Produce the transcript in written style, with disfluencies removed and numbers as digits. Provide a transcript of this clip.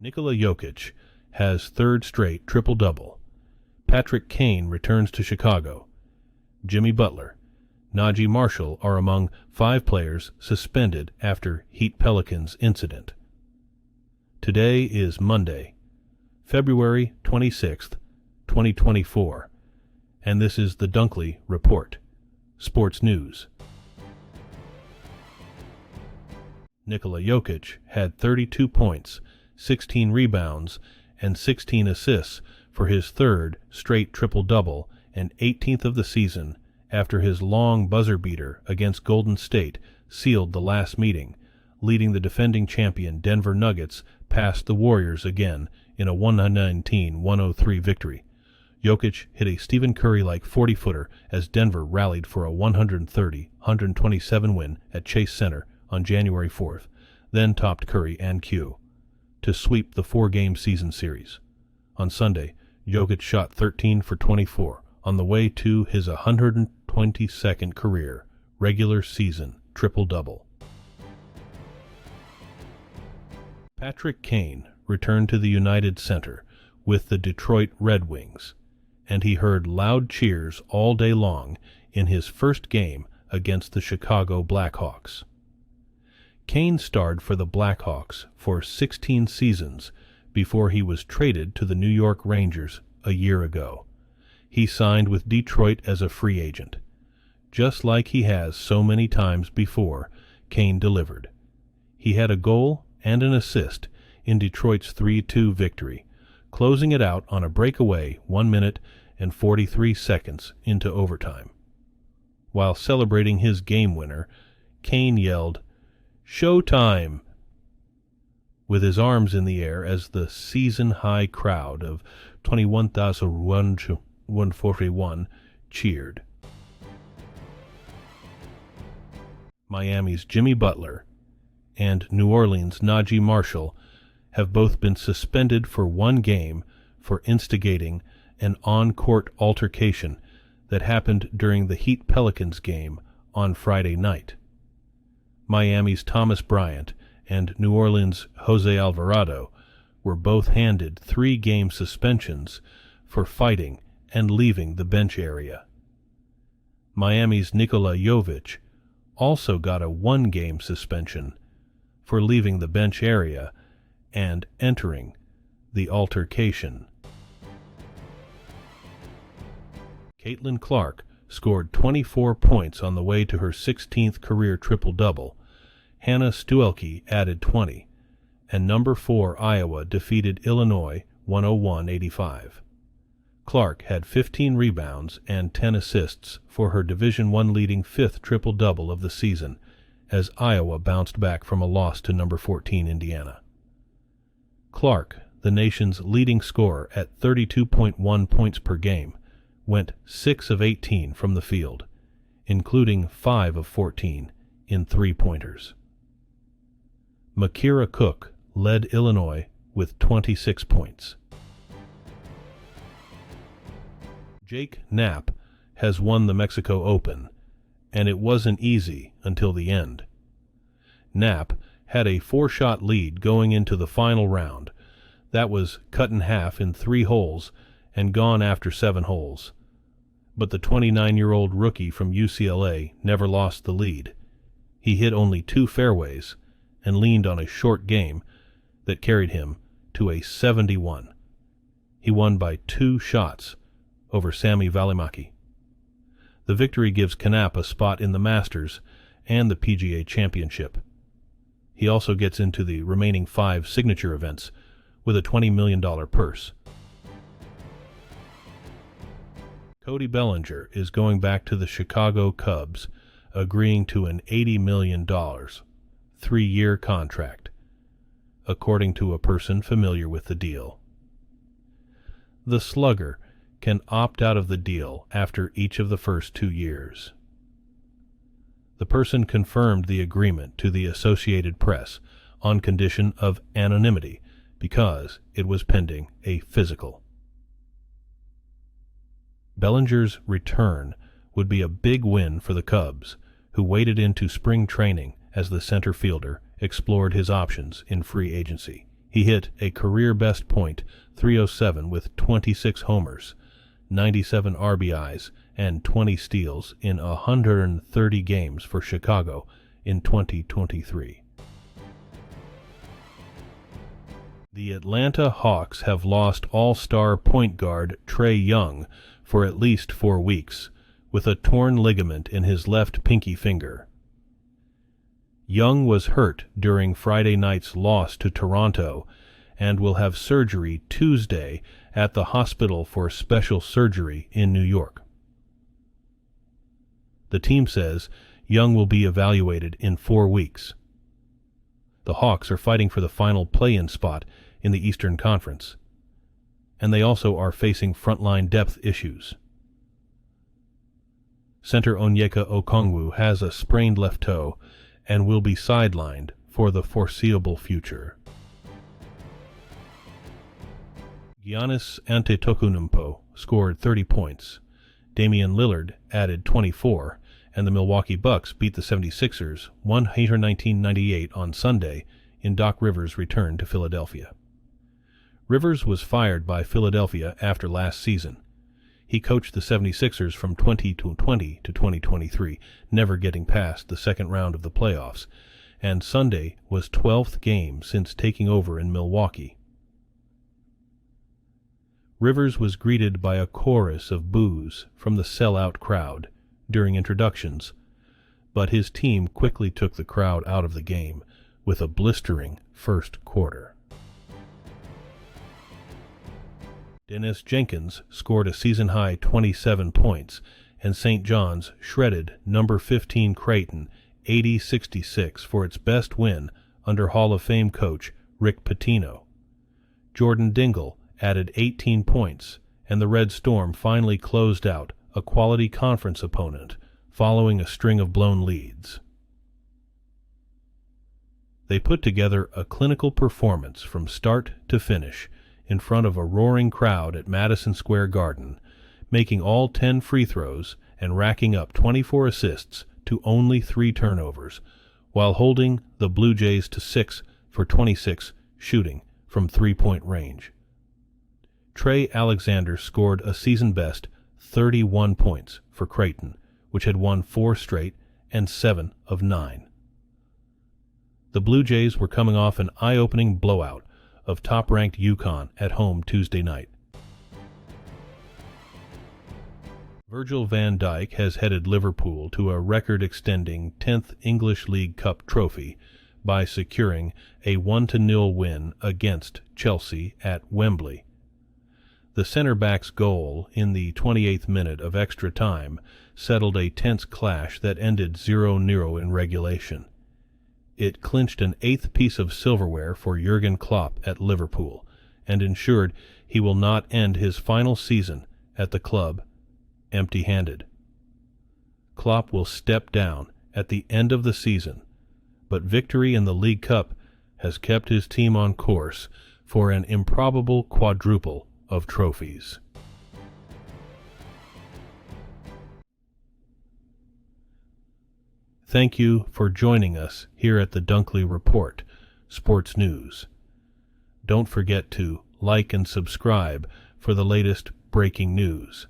Nikola Jokic has third straight triple-double. Patrick Kane returns to Chicago. Jimmy Butler, Najee Marshall are among 5 players suspended after Heat Pelicans incident. Today is Monday, February 26th, 2024, and this is the Dunkley Report. Sports News. Nikola Jokic had 32 points, 16 rebounds, and 16 assists for his third straight triple-double and 18th of the season after his long buzzer beater against Golden State sealed the last meeting, leading the defending champion Denver Nuggets past the Warriors again in a 119-103 victory. Jokic hit a Stephen Curry-like 40-footer as Denver rallied for a 130-127 win at Chase Center on January 4th, then topped Curry and Q to sweep the 4-game season series. On Sunday, Jokic shot 13 for 24 on the way to his 122nd career regular season triple-double. Patrick Kane returned to the United Center with the Detroit Red Wings, and he heard loud cheers all day long in his first game against the Chicago Blackhawks. Kane starred for the Blackhawks for 16 seasons before he was traded to the New York Rangers a year ago. He signed with Detroit as a free agent. Just like he has so many times before, Kane delivered. He had a goal and an assist in Detroit's 3-2 victory, closing it out on a breakaway 1 minute and 43 seconds into overtime. While celebrating his game winner, Kane yelled, "Showtime!" with his arms in the air as the season-high crowd of 21,141 cheered. Miami's Jimmy Butler and New Orleans' Najee Marshall have both been suspended for 1 game for instigating an on-court altercation that happened during the Heat Pelicans game on Friday night. Miami's Thomas Bryant and New Orleans' Jose Alvarado were both handed 3-game suspensions for fighting and leaving the bench area. Miami's Nikola Jokic also got a 1-game suspension for leaving the bench area and entering the altercation. Caitlin Clark scored 24 points on the way to her 16th career triple-double. Hannah Stuelke added 20, and number 4 Iowa defeated Illinois 101-85. Clark had 15 rebounds and 10 assists for her Division I leading 5th triple-double of the season as Iowa bounced back from a loss to number 14 Indiana. Clark, the nation's leading scorer at 32.1 points per game, went 6 of 18 from the field, including 5 of 14 in three-pointers. Makira Cook led Illinois with 26 points. Jake Knapp has won the Mexico Open, and it wasn't easy until the end. Knapp had a 4-shot lead going into the final round. That was cut in half in 3 holes and gone after 7 holes. But the 29-year-old rookie from UCLA never lost the lead. He hit only 2 fairways and leaned on a short game that carried him to a 71. He won by 2 shots over Sami Välimäki. The victory gives Knapp a spot in the Masters and the PGA Championship. He also gets into the remaining 5 signature events with a $20 million purse. Cody Bellinger is going back to the Chicago Cubs, agreeing to an $80 million 3-year contract, according to a person familiar with the deal. The slugger can opt out of the deal after each of the first 2 years. The person confirmed the agreement to the Associated Press on condition of anonymity because it was pending a physical. Bellinger's return would be a big win for the Cubs, who waded into spring training as the center fielder explored his options in free agency. He hit a career-best .307 with 26 homers, 97 RBIs, and 20 steals in 130 games for Chicago in 2023. The Atlanta Hawks have lost all-star point guard Trae Young for at least 4 weeks, with a torn ligament in his left pinky finger. Young was hurt during Friday night's loss to Toronto and will have surgery Tuesday at the Hospital for Special Surgery in New York. The team says Young will be evaluated in 4 weeks. The Hawks are fighting for the final play-in spot in the Eastern Conference, and they also are facing frontline depth issues. Center Onyeka Okongwu has a sprained left toe and will be sidelined for the foreseeable future. Giannis Antetokounmpo scored 30 points. Damian Lillard added 24, and the Milwaukee Bucks beat the 76ers 119-98 on Sunday in Doc Rivers' return to Philadelphia. Rivers was fired by Philadelphia after last season. He coached the 76ers from 2020 to 2023, never getting past the second round of the playoffs, and Sunday was 12th game since taking over in Milwaukee. Rivers was greeted by a chorus of boos from the sellout crowd during introductions, but his team quickly took the crowd out of the game with a blistering first quarter. Dennis Jenkins scored a season-high 27 points, and St. John's shredded number 15 Creighton 80-66 for its best win under Hall of Fame coach Rick Pitino. Jordan Dingle added 18 points, and the Red Storm finally closed out a quality conference opponent following a string of blown leads. They put together a clinical performance from start to finish in front of a roaring crowd at Madison Square Garden, making all 10 free throws and racking up 24 assists to only 3 turnovers, while holding the Blue Jays to 6 for 26 shooting from three-point range. Trey Alexander scored a season-best 31 points for Creighton, which had won 4 straight and 7 of 9. The Blue Jays were coming off an eye-opening blowout of top-ranked UConn at home Tuesday night. Virgil van Dijk has headed Liverpool to a record-extending 10th English League Cup trophy by securing a 1-0 win against Chelsea at Wembley. The centre-back's goal in the 28th minute of extra time settled a tense clash that ended 0-0 in regulation. It clinched an 8th piece of silverware for Jurgen Klopp at Liverpool and ensured he will not end his final season at the club empty-handed. Klopp will step down at the end of the season, but victory in the League Cup has kept his team on course for an improbable quadruple of trophies. Thank you for joining us here at the Dunkley Report, Sports News. Don't forget to like and subscribe for the latest breaking news.